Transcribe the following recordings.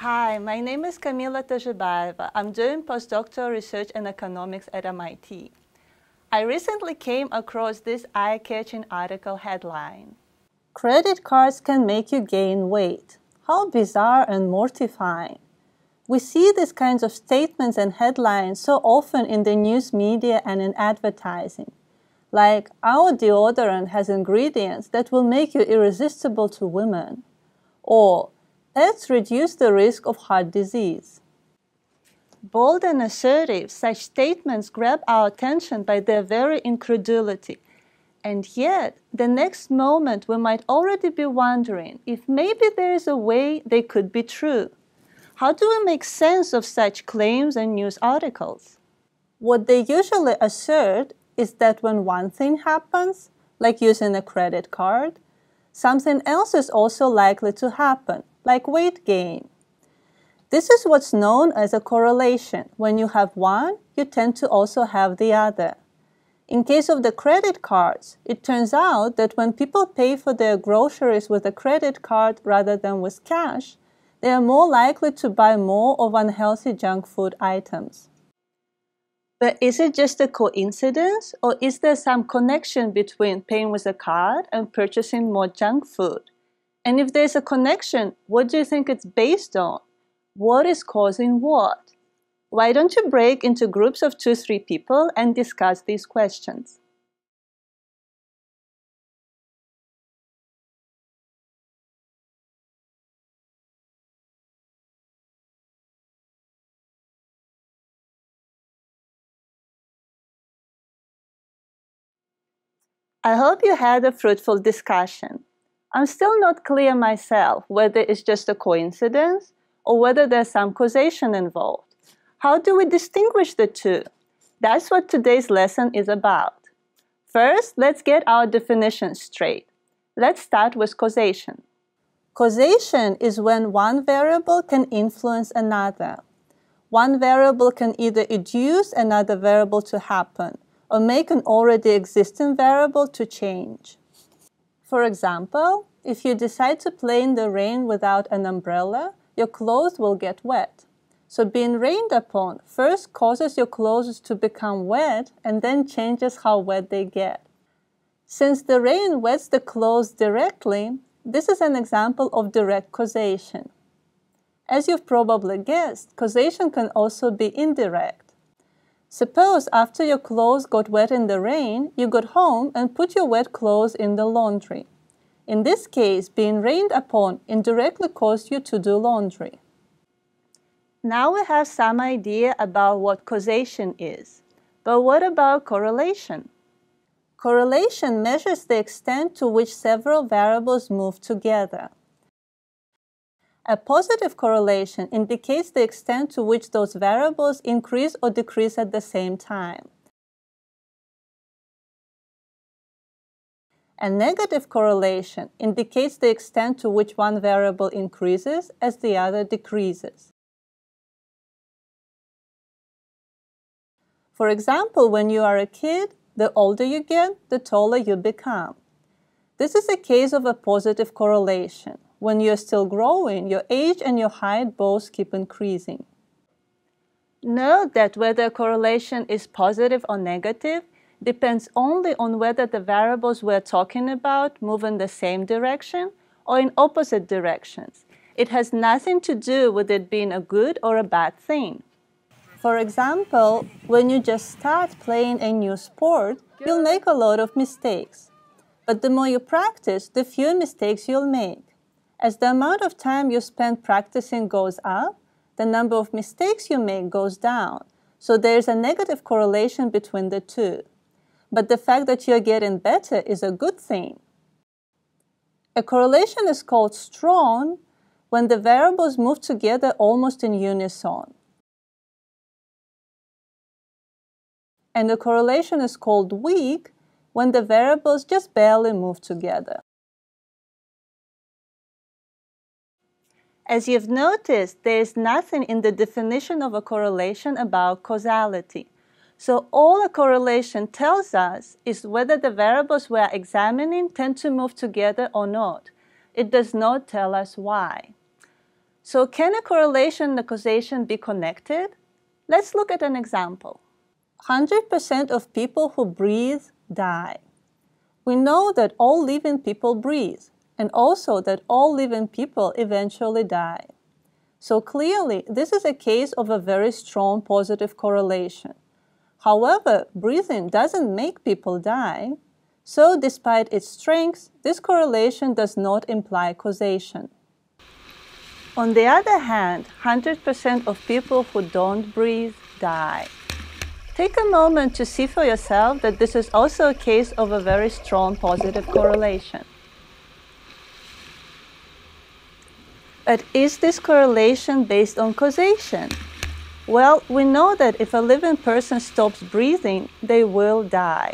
Hi, my name is Kamila Tajibaeva. I'm doing postdoctoral research in economics at MIT. I recently came across this eye-catching article headline. Credit cards can make you gain weight. How bizarre and mortifying. We see these kinds of statements and headlines so often in the news media and in advertising. Like, our deodorant has ingredients that will make you irresistible to women. Or, let's reduce the risk of heart disease. Bold and assertive, such statements grab our attention by their very incredulity. And yet, the next moment we might already be wondering if maybe there is a way they could be true. How do we make sense of such claims and news articles? What they usually assert is that when one thing happens, like using a credit card, something else is also likely to happen, like weight gain. This is what's known as a correlation. When you have one, you tend to also have the other. In case of the credit cards, it turns out that when people pay for their groceries with a credit card rather than with cash, they are more likely to buy more of unhealthy junk food items. But is it just a coincidence, or is there some connection between paying with a card and purchasing more junk food? And if there's a connection, what do you think it's based on? What is causing what? Why don't you break into groups of 2-3 people and discuss these questions? I hope you had a fruitful discussion. I'm still not clear myself whether it's just a coincidence or whether there's some causation involved. How do we distinguish the two? That's what today's lesson is about. First, let's get our definition straight. Let's start with causation. Causation is when one variable can influence another. One variable can either induce another variable to happen or make an already existing variable to change. For example, if you decide to play in the rain without an umbrella, your clothes will get wet. So being rained upon first causes your clothes to become wet and then changes how wet they get. Since the rain wets the clothes directly, this is an example of direct causation. As you've probably guessed, causation can also be indirect. Suppose after your clothes got wet in the rain, you got home and put your wet clothes in the laundry. In this case, being rained upon indirectly caused you to do laundry. Now we have some idea about what causation is. But what about correlation? Correlation measures the extent to which several variables move together. A positive correlation indicates the extent to which those variables increase or decrease at the same time. A negative correlation indicates the extent to which one variable increases as the other decreases. For example, when you are a kid, the older you get, the taller you become. This is a case of a positive correlation. When you're still growing, your age and your height both keep increasing. Note that whether a correlation is positive or negative depends only on whether the variables we're talking about move in the same direction or in opposite directions. It has nothing to do with it being a good or a bad thing. For example, when you just start playing a new sport, you'll make a lot of mistakes. But the more you practice, the fewer mistakes you'll make. As the amount of time you spend practicing goes up, the number of mistakes you make goes down. So there's a negative correlation between the two. But the fact that you're getting better is a good thing. A correlation is called strong when the variables move together almost in unison. And a correlation is called weak when the variables just barely move together. As you've noticed, there is nothing in the definition of a correlation about causality. So all a correlation tells us is whether the variables we are examining tend to move together or not. It does not tell us why. So can a correlation and a causation be connected? Let's look at an example. 100% of people who breathe die. We know that all living people breathe, and also that all living people eventually die. So clearly, this is a case of a very strong positive correlation. However, breathing doesn't make people die, so despite its strengths, this correlation does not imply causation. On the other hand, 100% of people who don't breathe die. Take a moment to see for yourself that this is also a case of a very strong positive correlation. But is this correlation based on causation? Well, we know that if a living person stops breathing, they will die.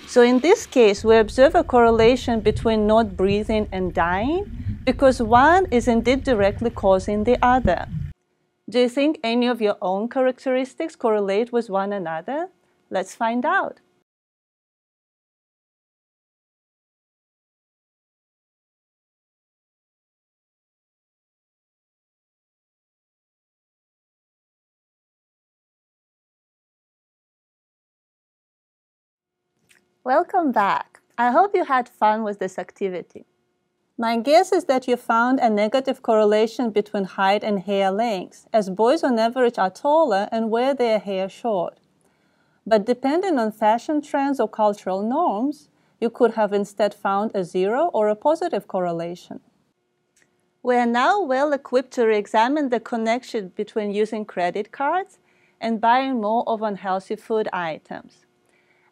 So in this case, we observe a correlation between not breathing and dying because one is indeed directly causing the other. Do you think any of your own characteristics correlate with one another? Let's find out. Welcome back. I hope you had fun with this activity. My guess is that you found a negative correlation between height and hair length, as boys on average are taller and wear their hair short. But depending on fashion trends or cultural norms, you could have instead found a zero or a positive correlation. We are now well equipped to re-examine the connection between using credit cards and buying more of unhealthy food items.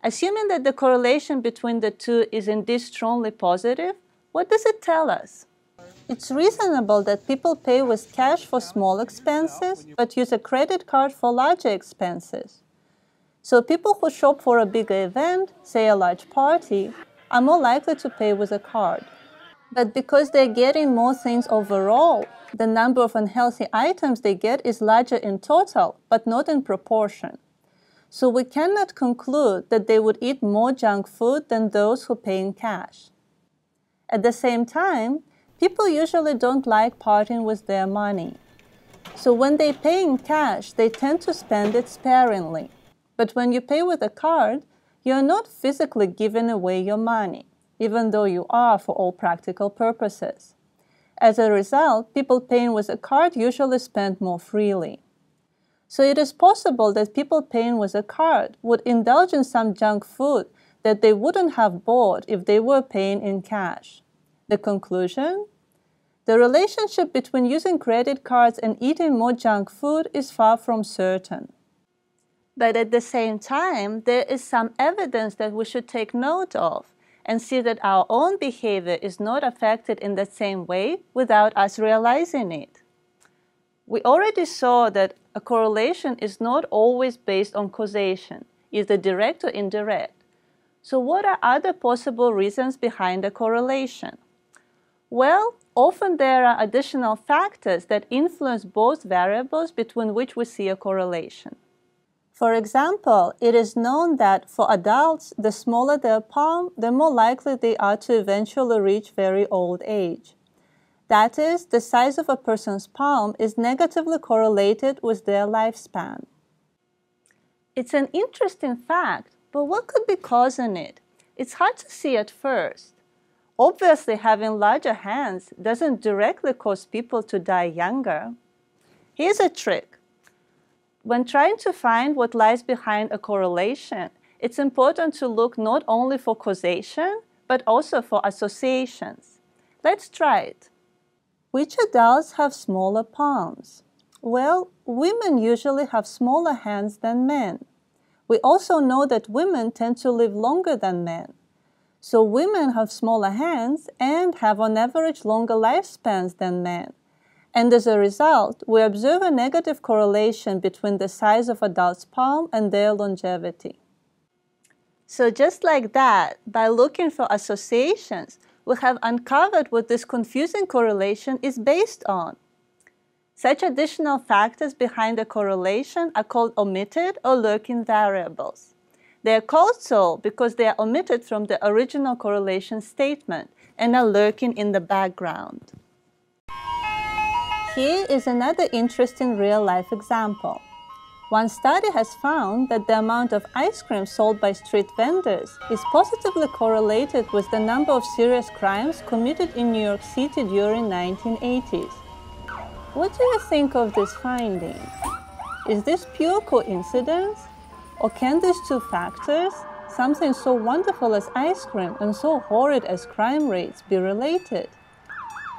Assuming that the correlation between the two is indeed strongly positive, what does it tell us? It's reasonable that people pay with cash for small expenses, but use a credit card for larger expenses. So people who shop for a bigger event, say a large party, are more likely to pay with a card. But because they're getting more things overall, the number of unhealthy items they get is larger in total, but not in proportion. So we cannot conclude that they would eat more junk food than those who pay in cash. At the same time, people usually don't like parting with their money. So when they pay in cash, they tend to spend it sparingly. But when you pay with a card, you are not physically giving away your money, even though you are for all practical purposes. As a result, people paying with a card usually spend more freely. So it is possible that people paying with a card would indulge in some junk food that they wouldn't have bought if they were paying in cash. The conclusion? The relationship between using credit cards and eating more junk food is far from certain. But at the same time, there is some evidence that we should take note of and see that our own behavior is not affected in the same way without us realizing it. We already saw that a correlation is not always based on causation, either direct or indirect. So what are other possible reasons behind a correlation? Well, often there are additional factors that influence both variables between which we see a correlation. For example, it is known that for adults, the smaller their palm, the more likely they are to eventually reach very old age. That is, the size of a person's palm is negatively correlated with their lifespan. It's an interesting fact, but what could be causing it? It's hard to see at first. Obviously, having larger hands doesn't directly cause people to die younger. Here's a trick. When trying to find what lies behind a correlation, it's important to look not only for causation, but also for associations. Let's try it. Which adults have smaller palms? Well, women usually have smaller hands than men. We also know that women tend to live longer than men. So women have smaller hands and have on average longer lifespans than men. And as a result, we observe a negative correlation between the size of adults' palm and their longevity. So just like that, by looking for associations, we have uncovered what this confusing correlation is based on. Such additional factors behind a correlation are called omitted or lurking variables. They are called so because they are omitted from the original correlation statement and are lurking in the background. Here is another interesting real-life example. One study has found that the amount of ice cream sold by street vendors is positively correlated with the number of serious crimes committed in New York City during 1980s. What do you think of this finding? Is this pure coincidence? Or can these two factors, something so wonderful as ice cream and so horrid as crime rates, be related?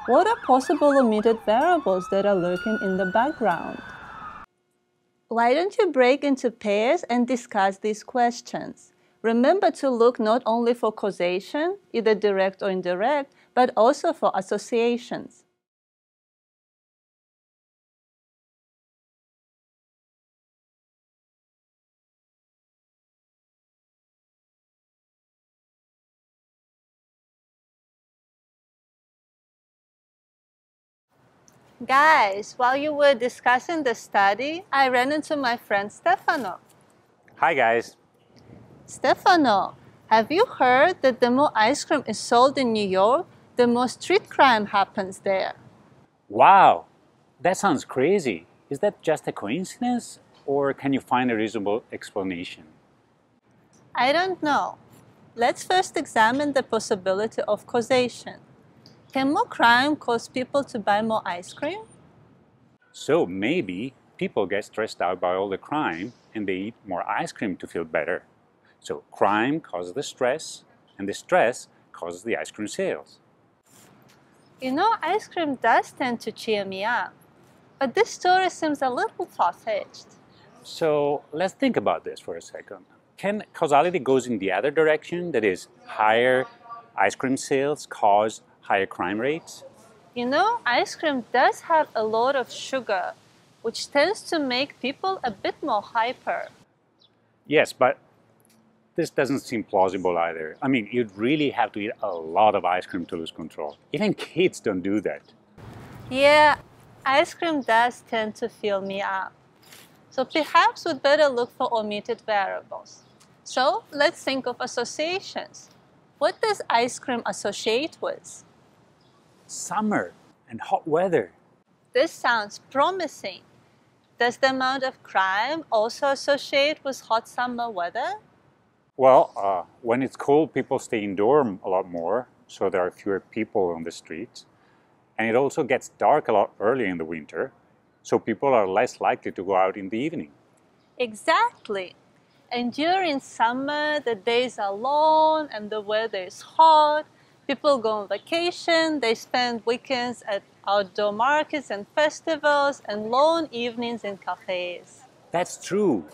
What are possible omitted variables that are lurking in the background? Why don't you break into pairs and discuss these questions? Remember to look not only for causation, either direct or indirect, but also for associations. Guys, while you were discussing the study, I ran into my friend Stefano. Hi guys. Stefano, have you heard that the more ice cream is sold in New York, the more street crime happens there? Wow, that sounds crazy. Is that just a coincidence, or can you find a reasonable explanation? I don't know. Let's first examine the possibility of causation. Can more crime cause people to buy more ice cream? So maybe people get stressed out by all the crime and they eat more ice cream to feel better. So crime causes the stress, and the stress causes the ice cream sales. You know, ice cream does tend to cheer me up, but this story seems a little far-fetched. So let's think about this for a second. Can causality goes in the other direction, that is, higher ice cream sales cause higher crime rates? You know, ice cream does have a lot of sugar, which tends to make people a bit more hyper. Yes, but this doesn't seem plausible either. I mean, you'd really have to eat a lot of ice cream to lose control. Even kids don't do that. Yeah, ice cream does tend to fill me up. So perhaps we'd better look for omitted variables. So let's think of associations. What does ice cream associate with? Summer and hot weather. This sounds promising. Does the amount of crime also associate with hot summer weather? Well, when it's cold, people stay indoor a lot more, so there are fewer people on the streets. And it also gets dark a lot earlier in the winter, so people are less likely to go out in the evening. Exactly. And during summer, the days are long and the weather is hot. People go on vacation, they spend weekends at outdoor markets and festivals and long evenings in cafes. That's true.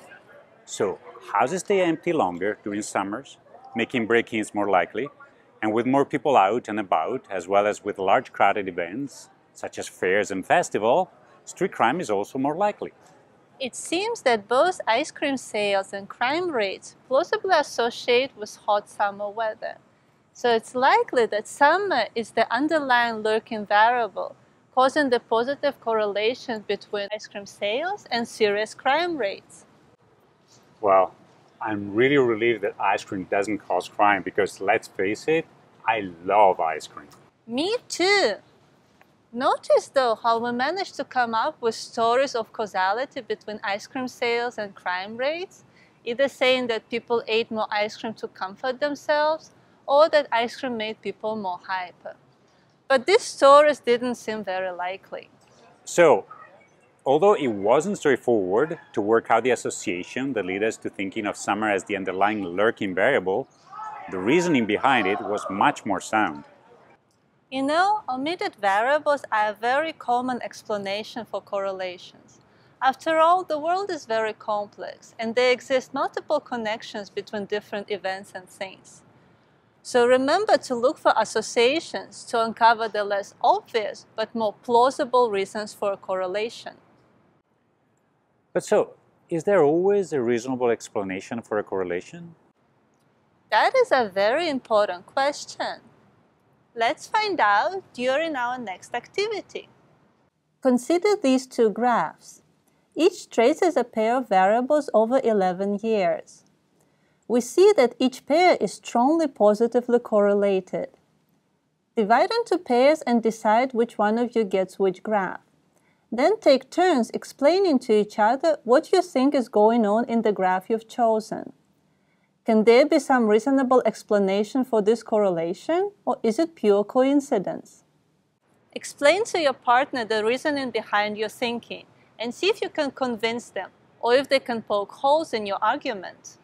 So houses stay empty longer during summers, making break-ins more likely, and with more people out and about, as well as with large crowded events, such as fairs and festivals, street crime is also more likely. It seems that both ice cream sales and crime rates plausibly associate with hot summer weather. So it's likely that summer is the underlying lurking variable, causing the positive correlation between ice cream sales and serious crime rates. Well, I'm really relieved that ice cream doesn't cause crime because, let's face it, I love ice cream. Me too. Notice though how we managed to come up with stories of causality between ice cream sales and crime rates, either saying that people ate more ice cream to comfort themselves or that ice cream made people more hyper. But these stories didn't seem very likely. So, although it wasn't straightforward to work out the association that led us to thinking of summer as the underlying lurking variable, the reasoning behind it was much more sound. You know, omitted variables are a very common explanation for correlations. After all, the world is very complex, and there exist multiple connections between different events and things. So remember to look for associations to uncover the less obvious but more plausible reasons for a correlation. But so, is there always a reasonable explanation for a correlation? That is a very important question. Let's find out during our next activity. Consider these two graphs. Each traces a pair of variables over 11 years. We see that each pair is strongly positively correlated. Divide into pairs and decide which one of you gets which graph. Then take turns explaining to each other what you think is going on in the graph you've chosen. Can there be some reasonable explanation for this correlation, or is it pure coincidence? Explain to your partner the reasoning behind your thinking and see if you can convince them, or if they can poke holes in your argument.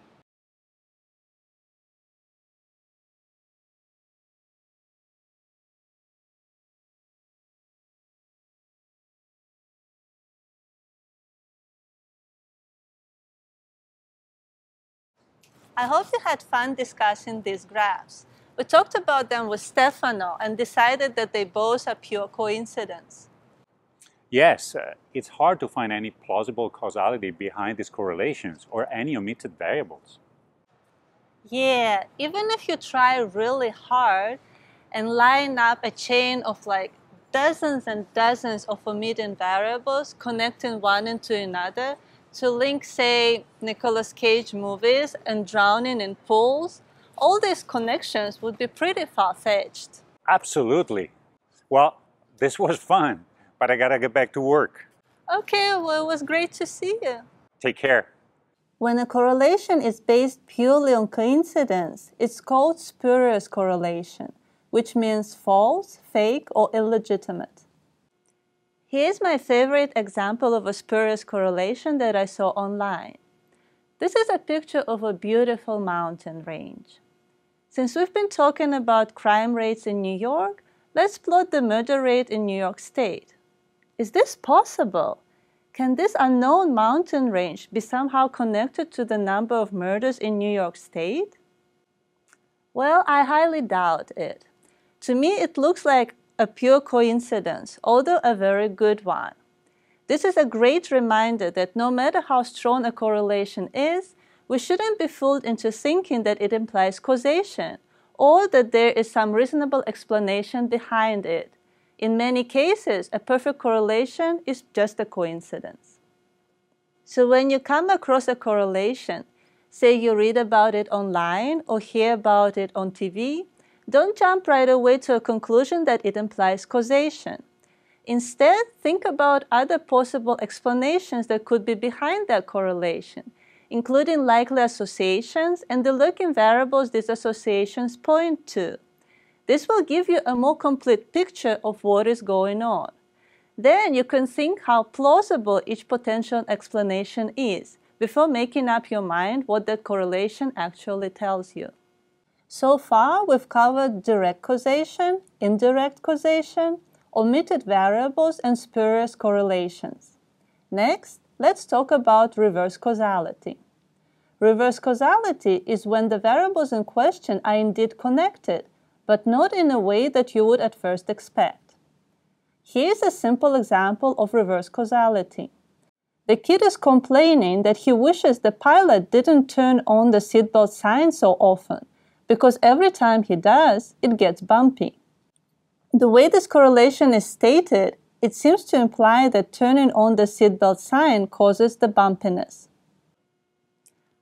I hope you had fun discussing these graphs. We talked about them with Stefano and decided that they both are pure coincidence. Yes, it's hard to find any plausible causality behind these correlations or any omitted variables. Yeah, even if you try really hard and line up a chain of like dozens and dozens of omitted variables connecting one into another to link, say, Nicolas Cage movies and drowning in pools, all these connections would be pretty far-fetched. Absolutely. Well, this was fun, but I gotta get back to work. Okay, well, it was great to see you. Take care. When a correlation is based purely on coincidence, it's called spurious correlation, which means false, fake, or illegitimate. Here's my favorite example of a spurious correlation that I saw online. This is a picture of a beautiful mountain range. Since we've been talking about crime rates in New York, let's plot the murder rate in New York State. Is this possible? Can this unknown mountain range be somehow connected to the number of murders in New York State? Well, I highly doubt it. To me, it looks like a pure coincidence, although a very good one. This is a great reminder that no matter how strong a correlation is, we shouldn't be fooled into thinking that it implies causation, or that there is some reasonable explanation behind it. In many cases, a perfect correlation is just a coincidence. So when you come across a correlation, say you read about it online or hear about it on TV, don't jump right away to a conclusion that it implies causation. Instead, think about other possible explanations that could be behind that correlation, including likely associations and the lurking variables these associations point to. This will give you a more complete picture of what is going on. Then you can think how plausible each potential explanation is before making up your mind what that correlation actually tells you. So far, we've covered direct causation, indirect causation, omitted variables, and spurious correlations. Next, let's talk about reverse causality. Reverse causality is when the variables in question are indeed connected, but not in a way that you would at first expect. Here's a simple example of reverse causality. The kid is complaining that he wishes the pilot didn't turn on the seatbelt sign so often, because every time he does, it gets bumpy. The way this correlation is stated, it seems to imply that turning on the seatbelt sign causes the bumpiness.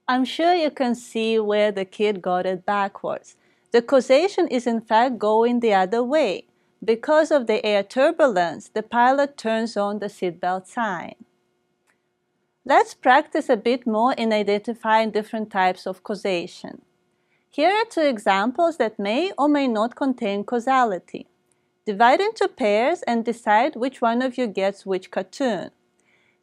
I'm sure you can see where the kid got it backwards. The causation is in fact going the other way. Because of the air turbulence, the pilot turns on the seatbelt sign. Let's practice a bit more in identifying different types of causation. Here are two examples that may or may not contain causality. Divide into pairs and decide which one of you gets which cartoon.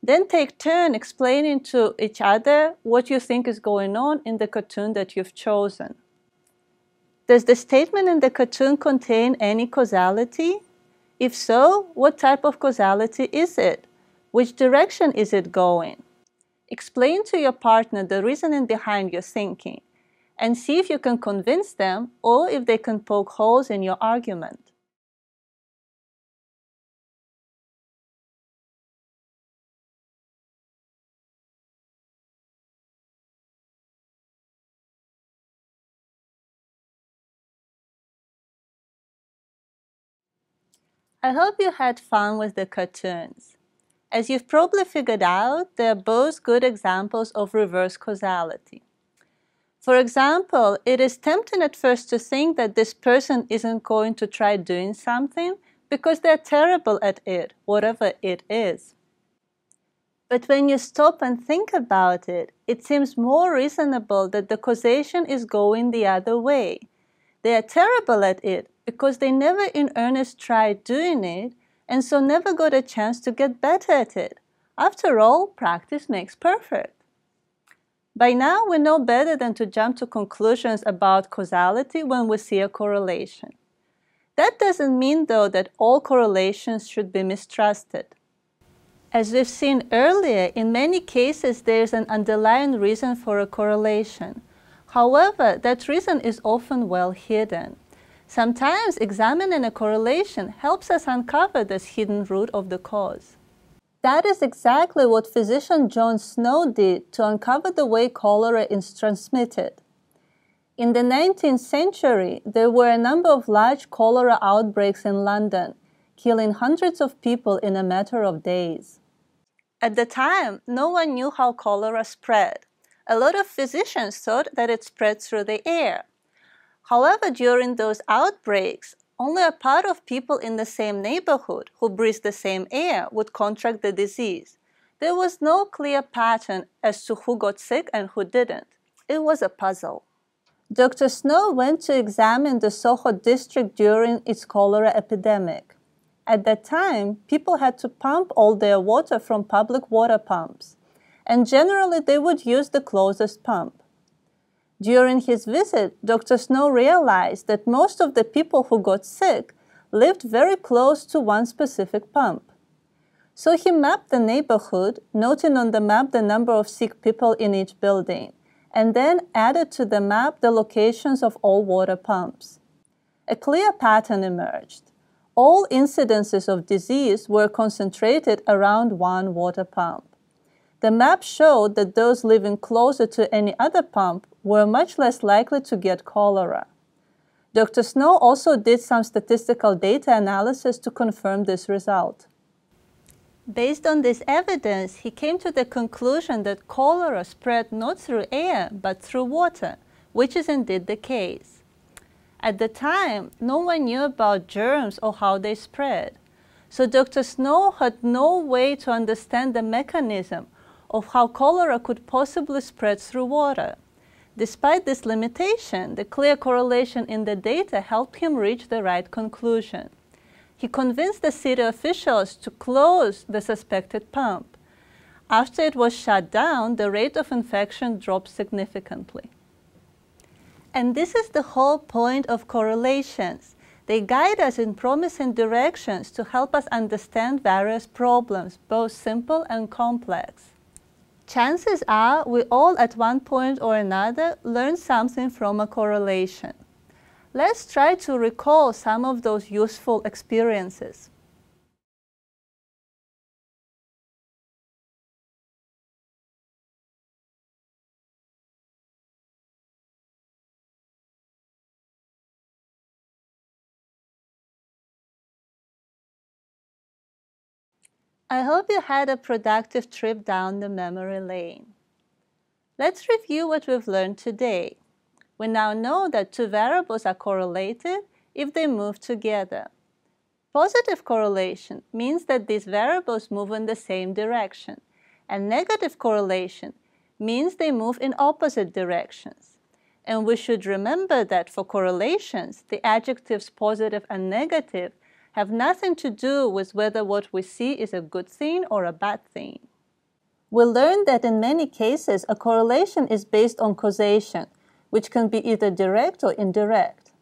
Then take turn explaining to each other what you think is going on in the cartoon that you've chosen. Does the statement in the cartoon contain any causality? If so, what type of causality is it? Which direction is it going? Explain to your partner the reasoning behind your thinking, and see if you can convince them or if they can poke holes in your argument. I hope you had fun with the cartoons. As you've probably figured out, they are both good examples of reverse causality. For example, it is tempting at first to think that this person isn't going to try doing something because they're terrible at it, whatever it is. But when you stop and think about it, it seems more reasonable that the causation is going the other way. They are terrible at it because they never in earnest tried doing it, and so never got a chance to get better at it. After all, practice makes perfect. By now, we know better than to jump to conclusions about causality when we see a correlation. That doesn't mean, though, that all correlations should be mistrusted. As we've seen earlier, in many cases there is an underlying reason for a correlation. However, that reason is often well hidden. Sometimes examining a correlation helps us uncover this hidden root of the cause. That is exactly what physician John Snow did to uncover the way cholera is transmitted. In the 19th century, there were a number of large cholera outbreaks in London, killing hundreds of people in a matter of days. At the time, no one knew how cholera spread. A lot of physicians thought that it spread through the air. However, during those outbreaks, only a part of people in the same neighborhood who breathed the same air would contract the disease. There was no clear pattern as to who got sick and who didn't. It was a puzzle. Dr. Snow went to examine the Soho district during its cholera epidemic. At that time, people had to pump all their water from public water pumps, and generally they would use the closest pump. During his visit, Dr. Snow realized that most of the people who got sick lived very close to one specific pump. So he mapped the neighborhood, noting on the map the number of sick people in each building, and then added to the map the locations of all water pumps. A clear pattern emerged. All incidences of disease were concentrated around one water pump. The map showed that those living closer to any other pump were much less likely to get cholera. Dr. Snow also did some statistical data analysis to confirm this result. Based on this evidence, he came to the conclusion that cholera spread not through air, but through water, which is indeed the case. At the time, no one knew about germs or how they spread. So Dr. Snow had no way to understand the mechanism of how cholera could possibly spread through water. Despite this limitation, the clear correlation in the data helped him reach the right conclusion. He convinced the city officials to close the suspected pump. After it was shut down, the rate of infection dropped significantly. And this is the whole point of correlations. They guide us in promising directions to help us understand various problems, both simple and complex. Chances are we all at one point or another learn something from a correlation. Let's try to recall some of those useful experiences. I hope you had a productive trip down the memory lane. Let's review what we've learned today. We now know that two variables are correlated if they move together. Positive correlation means that these variables move in the same direction, and negative correlation means they move in opposite directions. And we should remember that for correlations, the adjectives positive and negative have nothing to do with whether what we see is a good thing or a bad thing. We learned that in many cases, a correlation is based on causation, which can be either direct or indirect.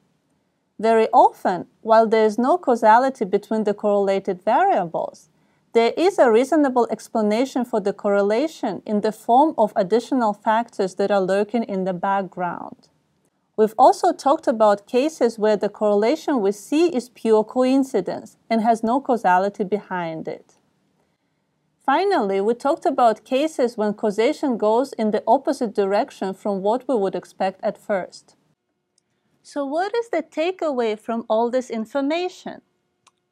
Very often, while there is no causality between the correlated variables, there is a reasonable explanation for the correlation in the form of additional factors that are lurking in the background. We've also talked about cases where the correlation we see is pure coincidence and has no causality behind it. Finally, we talked about cases when causation goes in the opposite direction from what we would expect at first. So what is the takeaway from all this information?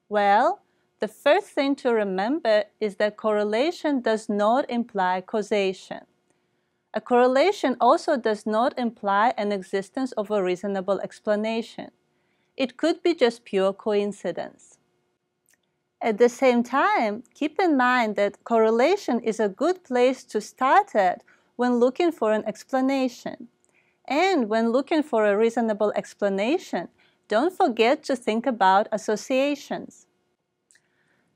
Well, the first thing to remember is that correlation does not imply causation. A correlation also does not imply an existence of a reasonable explanation. It could be just pure coincidence. At the same time, keep in mind that correlation is a good place to start at when looking for an explanation. And when looking for a reasonable explanation, don't forget to think about associations.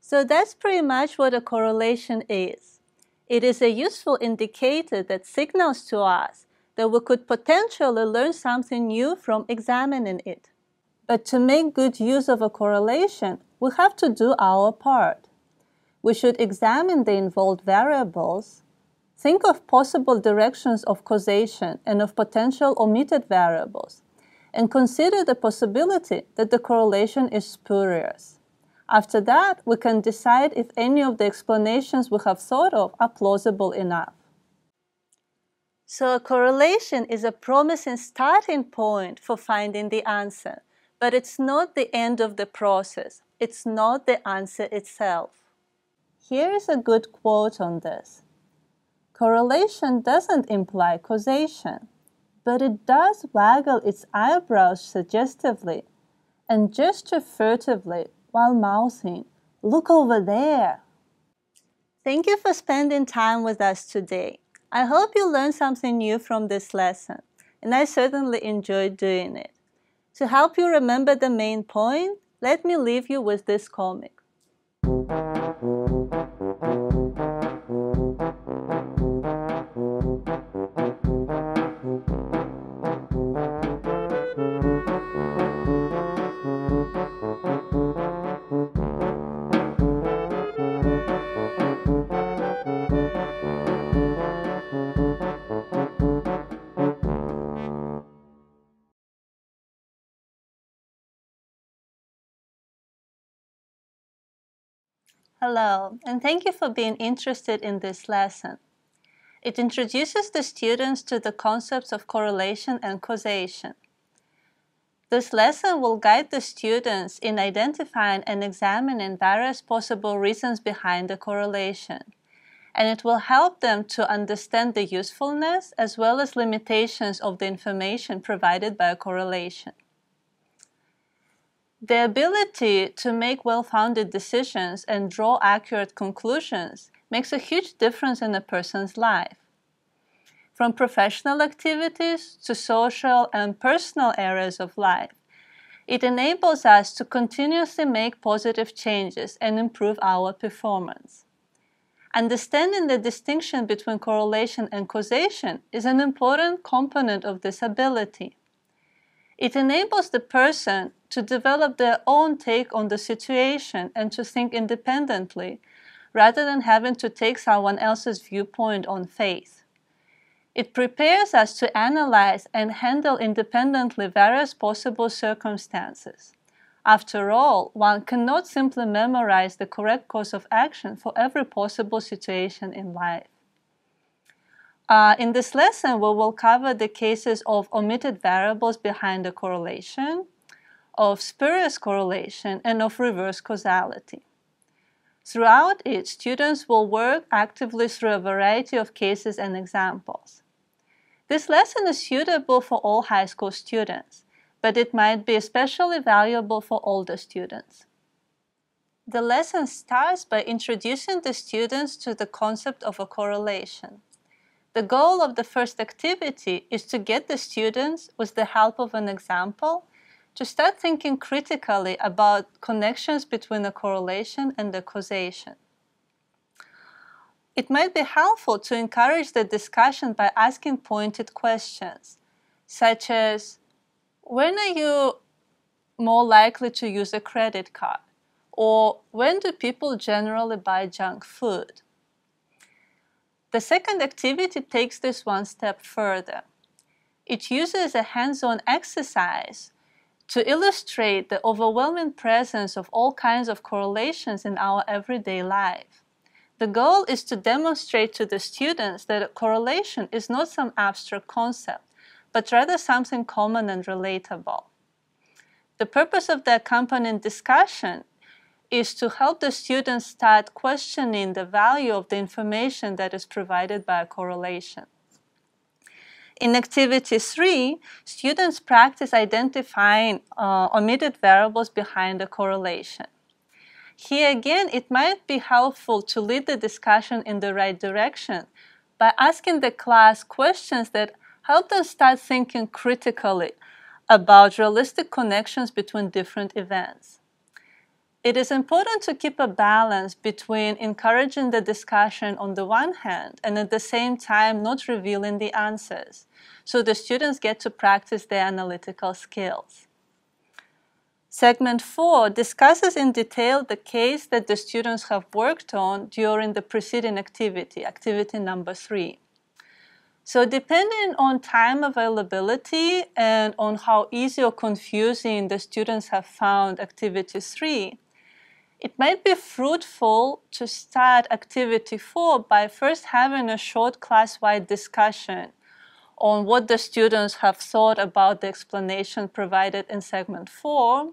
So that's pretty much what a correlation is. It is a useful indicator that signals to us that we could potentially learn something new from examining it. But to make good use of a correlation, we have to do our part. We should examine the involved variables, think of possible directions of causation and of potential omitted variables, and consider the possibility that the correlation is spurious. After that, we can decide if any of the explanations we have thought of are plausible enough. So a correlation is a promising starting point for finding the answer, but it's not the end of the process. It's not the answer itself. Here is a good quote on this. Correlation doesn't imply causation, but it does waggle its eyebrows suggestively and gesture furtively while mouthing, "Look over there." Thank you for spending time with us today. I hope you learned something new from this lesson, and I certainly enjoyed doing it. To help you remember the main point, let me leave you with this comic. Hello, and thank you for being interested in this lesson. It introduces the students to the concepts of correlation and causation. This lesson will guide the students in identifying and examining various possible reasons behind the correlation, and it will help them to understand the usefulness as well as limitations of the information provided by a correlation. The ability to make well-founded decisions and draw accurate conclusions makes a huge difference in a person's life. From professional activities to social and personal areas of life, it enables us to continuously make positive changes and improve our performance. Understanding the distinction between correlation and causation is an important component of this ability. It enables the person to develop their own take on the situation and to think independently, rather than having to take someone else's viewpoint on faith. It prepares us to analyze and handle independently various possible circumstances. After all, one cannot simply memorize the correct course of action for every possible situation in life. In this lesson, we will cover the cases of omitted variables behind a correlation, of spurious correlation, and of reverse causality. Throughout it, students will work actively through a variety of cases and examples. This lesson is suitable for all high school students, but it might be especially valuable for older students. The lesson starts by introducing the students to the concept of a correlation. The goal of the first activity is to get the students, with the help of an example, to start thinking critically about connections between a correlation and a causation. It might be helpful to encourage the discussion by asking pointed questions, such as, when are you more likely to use a credit card? Or when do people generally buy junk food? The second activity takes this one step further. It uses a hands-on exercise to illustrate the overwhelming presence of all kinds of correlations in our everyday life. The goal is to demonstrate to the students that a correlation is not some abstract concept, but rather something common and relatable. The purpose of the accompanying discussion is to help the students start questioning the value of the information that is provided by a correlation. In Activity 3, students practice identifying omitted variables behind a correlation. Here again, it might be helpful to lead the discussion in the right direction by asking the class questions that help them start thinking critically about realistic connections between different events. It is important to keep a balance between encouraging the discussion on the one hand and at the same time not revealing the answers, so the students get to practice their analytical skills. Segment 4 discusses in detail the case that the students have worked on during the preceding activity, activity number 3. So depending on time availability and on how easy or confusing the students have found activity 3, it might be fruitful to start activity 4 by first having a short class-wide discussion on what the students have thought about the explanation provided in segment 4,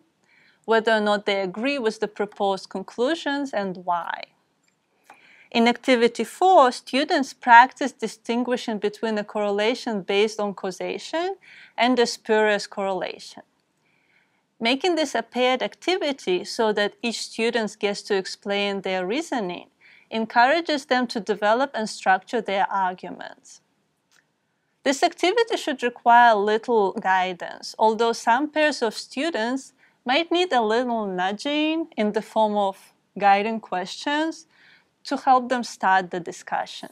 whether or not they agree with the proposed conclusions and why. In activity 4, students practice distinguishing between a correlation based on causation and a spurious correlation. Making this a paired activity so that each student gets to explain their reasoning encourages them to develop and structure their arguments. This activity should require little guidance, although some pairs of students might need a little nudging in the form of guiding questions to help them start the discussion.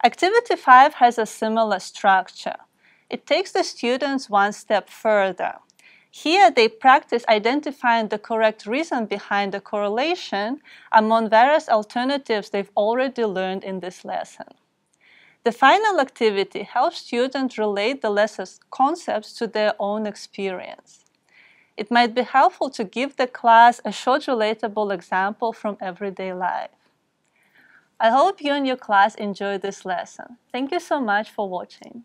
Activity 5 has a similar structure. It takes the students one step further. Here they practice identifying the correct reason behind the correlation among various alternatives they've already learned in this lesson. The final activity helps students relate the lesson's concepts to their own experience. It might be helpful to give the class a short relatable example from everyday life. I hope you and your class enjoyed this lesson. Thank you so much for watching.